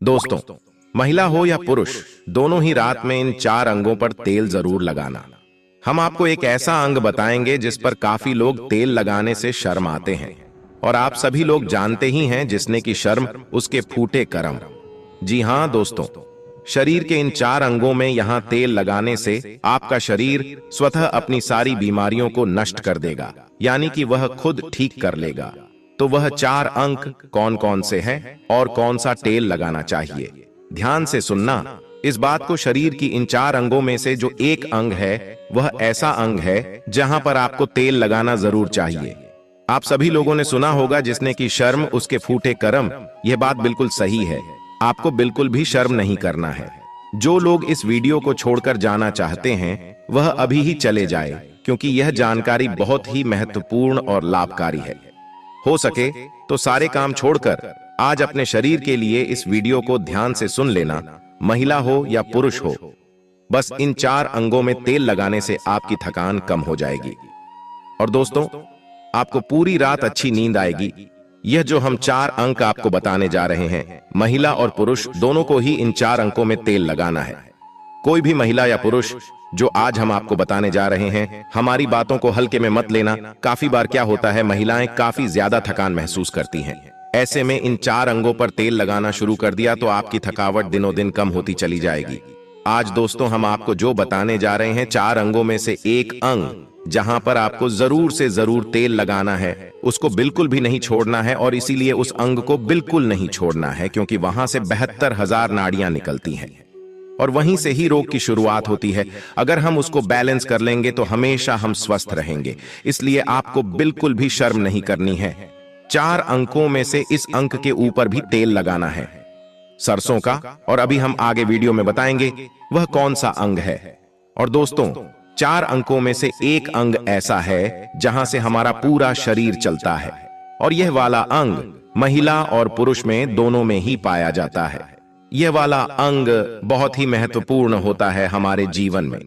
दोस्तों, महिला हो या पुरुष, दोनों ही रात में इन 4 अंगों पर तेल जरूर लगाना। हम आपको एक ऐसा अंग बताएंगे जिस पर काफी लोग तेल लगाने से शर्म आते हैं, और आप सभी लोग जानते ही हैं जिसने की शर्म उसके फूटे करम। जी हां दोस्तों, शरीर के इन 4 अंगों में यहां तेल लगाने से आपका शरीर स्वतः अपनी सारी बीमारियों को नष्ट कर देगा, यानी कि वह खुद ठीक कर लेगा। तो वह 4 अंक कौन कौन से हैं और कौन सा तेल लगाना चाहिए, ध्यान से सुनना। इस बात को, शरीर की इन 4 अंगों में से जो एक अंग है वह ऐसा अंग है जहां पर आपको तेल लगाना जरूर चाहिए। आप सभी लोगों ने सुना होगा जिसने की शर्म उसके फूटे करम। यह बात बिल्कुल सही है, आपको बिल्कुल भी शर्म नहीं करना है। जो लोग इस वीडियो को छोड़कर जाना चाहते हैं वह अभी ही चले जाए, क्योंकि यह जानकारी बहुत ही महत्वपूर्ण और लाभकारी है। हो सके तो सारे काम छोड़कर आज अपने शरीर के लिए इस वीडियो को ध्यान से सुन लेना, महिला हो या पुरुष हो। बस इन 4 अंगों में तेल लगाने से आपकी थकान कम हो जाएगी और दोस्तों, आपको पूरी रात अच्छी नींद आएगी। यह जो हम 4 अंक आपको बताने जा रहे हैं, महिला और पुरुष दोनों को ही इन 4 अंकों में तेल लगाना है। कोई भी महिला या पुरुष जो आज हम आपको बताने जा रहे हैं, हमारी बातों को हल्के में मत लेना। काफी बार क्या होता है, महिलाएं काफी ज्यादा थकान महसूस करती हैं। ऐसे में इन 4 अंगों पर तेल लगाना शुरू कर दिया तो आपकी थकावट दिनों दिन कम होती चली जाएगी। आज दोस्तों, हम आपको जो बताने जा रहे हैं, 4 अंगों में से एक अंग जहां पर आपको जरूर से जरूर तेल लगाना है, उसको बिल्कुल भी नहीं छोड़ना है। और इसीलिए उस अंग को बिल्कुल नहीं छोड़ना है, क्योंकि वहां से 72,000 नाड़ियां निकलती हैं और वहीं से ही रोग की शुरुआत होती है। अगर हम उसको बैलेंस कर लेंगे तो हमेशा हम स्वस्थ रहेंगे। इसलिए आपको बिल्कुल भी शर्म नहीं करनी है। 4 अंकों में से इस अंक के ऊपर भी तेल लगाना है, सरसों का। और अभी हम आगे वीडियो में बताएंगे वह कौन सा अंग है। और दोस्तों, 4 अंकों में से एक अंग ऐसा है जहां से हमारा पूरा शरीर चलता है, और यह वाला अंग महिला और पुरुष में दोनों में ही पाया जाता है। यह वाला अंग बहुत ही महत्वपूर्ण होता है हमारे जीवन में,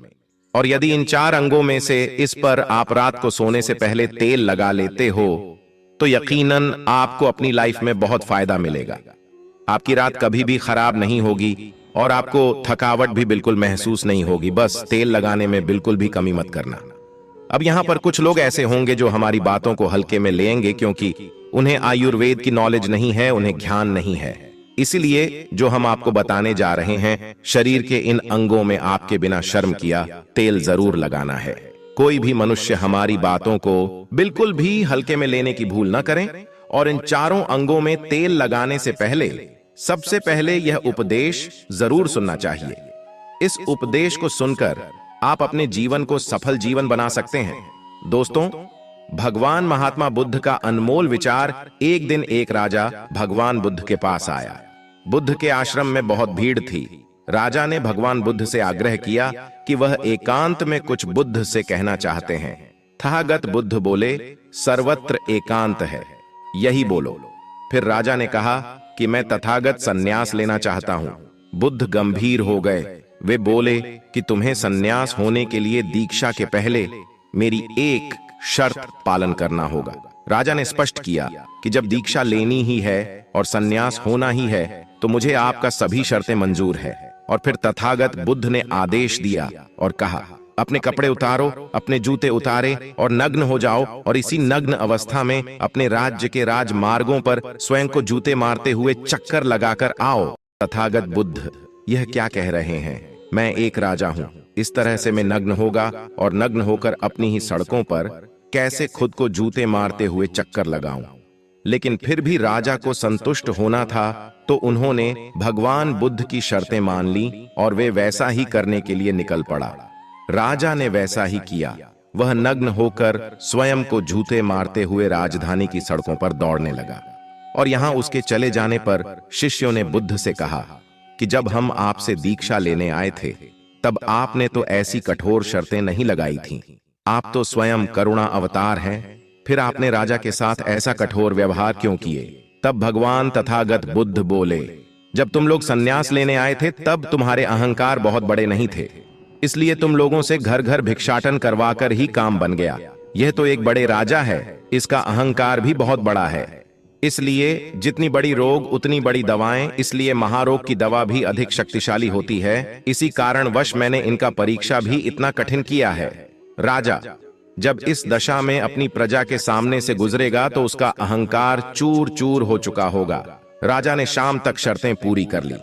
और यदि इन 4 अंगों में से इस पर आप रात को सोने से पहले तेल लगा लेते हो तो यकीनन आपको अपनी लाइफ में बहुत फायदा मिलेगा। आपकी रात कभी भी खराब नहीं होगी और आपको थकावट भी बिल्कुल महसूस नहीं होगी। बस तेल लगाने में बिल्कुल भी कमी मत करना। अब यहां पर कुछ लोग ऐसे होंगे जो हमारी बातों को हल्के में लेंगे, क्योंकि उन्हें आयुर्वेद की नॉलेज नहीं है, उन्हें ज्ञान नहीं है। इसलिए जो हम आपको बताने जा रहे हैं, शरीर के इन अंगों में आपके बिना शर्म किया तेल जरूर लगाना है। कोई भी मनुष्य हमारी बातों को बिल्कुल भी हल्के में लेने की भूल न करें। और इन 4 अंगों में तेल लगाने से पहले सबसे पहले यह उपदेश जरूर सुनना चाहिए। इस उपदेश को सुनकर आप अपने जीवन को सफल जीवन बना सकते हैं। दोस्तों, भगवान महात्मा बुद्ध का अनमोल विचार। एक दिन एक राजा भगवान बुद्ध के पास आया। बुद्ध के आश्रम में बहुत भीड़ थी। राजा ने भगवान बुद्ध से आग्रह किया कि वह एकांत में कुछ बुद्ध से कहना चाहते हैं। तथागत बुद्ध बोले, सर्वत्र एकांत है, यही बोलो। फिर राजा ने कहा कि मैं तथागत सन्यास लेना चाहता हूं। बुद्ध गंभीर हो गए। वे बोले कि तुम्हें सन्यास होने के लिए दीक्षा के पहले मेरी एक शर्त पालन करना होगा। राजा ने स्पष्ट किया कि जब दीक्षा लेनी ही है और सन्यास होना ही है तो मुझे आपका सभी शर्तें मंजूर है। और फिर तथागत बुद्ध ने आदेश दिया और कहा, अपने कपड़े उतारो, अपने जूते उतारे और नग्न हो जाओ, और इसी नग्न अवस्था में अपने राज्य के राजमार्गों पर स्वयं को जूते मारते हुए चक्कर लगाकर आओ। तथागत बुद्ध यह क्या कह रहे हैं? मैं एक राजा हूं, इस तरह से मैं नग्न होगा और नग्न होकर अपनी ही सड़कों पर कैसे खुद को जूते मारते हुए चक्कर लगाऊं? लेकिन फिर भी राजा को संतुष्ट होना था, तो उन्होंने भगवान बुद्ध की शर्तें मान ली और वे वैसा ही करने के लिए निकल पड़ा। राजा ने वैसा ही किया। वह नग्न होकर स्वयं को जूते मारते हुए राजधानी की सड़कों पर दौड़ने लगा। और यहां उसके चले जाने पर शिष्यों ने बुद्ध से कहा कि जब हम आपसे दीक्षा लेने आए थे तब आपने तो ऐसी कठोर शर्तें नहीं लगाई थीं। आप तो स्वयं करुणा अवतार हैं, फिर आपने राजा के साथ ऐसा कठोर व्यवहार क्यों किए? तब भगवान तथागत बुद्ध बोले, जब तुम लोग सन्यास लेने आए थे तब तुम्हारे अहंकार बहुत बड़े नहीं थे, इसलिए तुम लोगों से घर घर भिक्षाटन करवाकर ही काम बन गया। यह तो एक बड़े राजा है, इसका अहंकार भी बहुत बड़ा है। इसलिए जितनी बड़ी रोग उतनी बड़ी दवाएं, इसलिए महारोग की दवा भी अधिक शक्तिशाली होती है। इसी कारणवश मैंने इनका परीक्षा भी इतना कठिन किया है। राजा जब इस दशा में अपनी प्रजा के सामने से गुजरेगा तो उसका अहंकार चूर चूर हो चुका होगा। राजा ने शाम तक शर्तें पूरी कर ली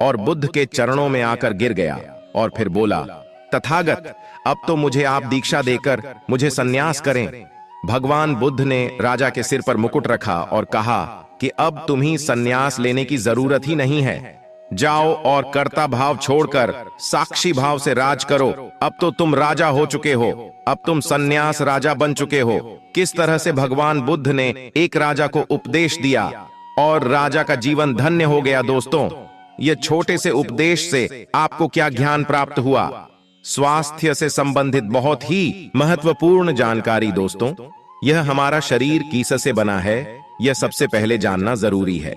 और बुद्ध के चरणों में आकर गिर गया और फिर बोला, तथागत, अब तो मुझे आप दीक्षा देकर मुझे संन्यास करें। भगवान बुद्ध ने राजा के सिर पर मुकुट रखा और कहा कि अब तुम्हें संन्यास लेने की जरूरत ही नहीं है। जाओ और कर्ता भाव छोड़कर साक्षी भाव से राज करो। अब तो तुम राजा हो चुके हो, अब तुम संन्यास राजा बन चुके हो। किस तरह से भगवान बुद्ध ने एक राजा को उपदेश दिया और राजा का जीवन धन्य हो गया। दोस्तों, ये छोटे से उपदेश से आपको क्या ज्ञान प्राप्त हुआ? स्वास्थ्य से संबंधित बहुत ही महत्वपूर्ण जानकारी। दोस्तों, यह हमारा शरीर किस से बना है, यह सबसे पहले जानना जरूरी है।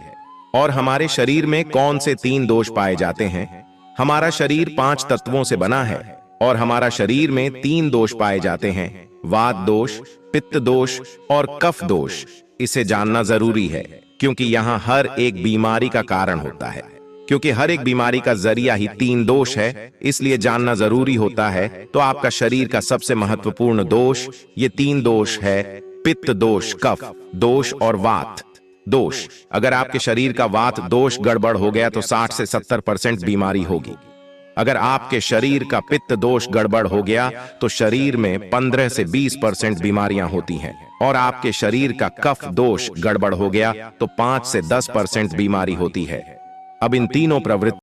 और हमारे शरीर में कौन से 3 दोष पाए जाते हैं? हमारा शरीर 5 तत्वों से बना है और हमारा शरीर में 3 दोष पाए जाते हैं, वात दोष, पित्त दोष और कफ दोष। इसे जानना जरूरी है क्योंकि यहां हर एक बीमारी का कारण होता है। क्योंकि हर एक बीमारी का जरिया ही 3 दोष है, इसलिए जानना जरूरी होता है। तो आपका शरीर का सबसे महत्वपूर्ण दोष ये 3 दोष है, पित्त दोष, कफ दोष और वात दोष। अगर आपके शरीर का वात दोष गड़बड़ हो गया तो 60 से 70% बीमारी होगी। अगर आपके शरीर का पित्त दोष गड़बड़ हो गया तो शरीर में 15 से 20% बीमारियां होती हैं। और आपके शरीर का कफ दोष गड़बड़ हो गया तो 5 से 10% बीमारी होती है। अब इन तीनों प्रवृत्ति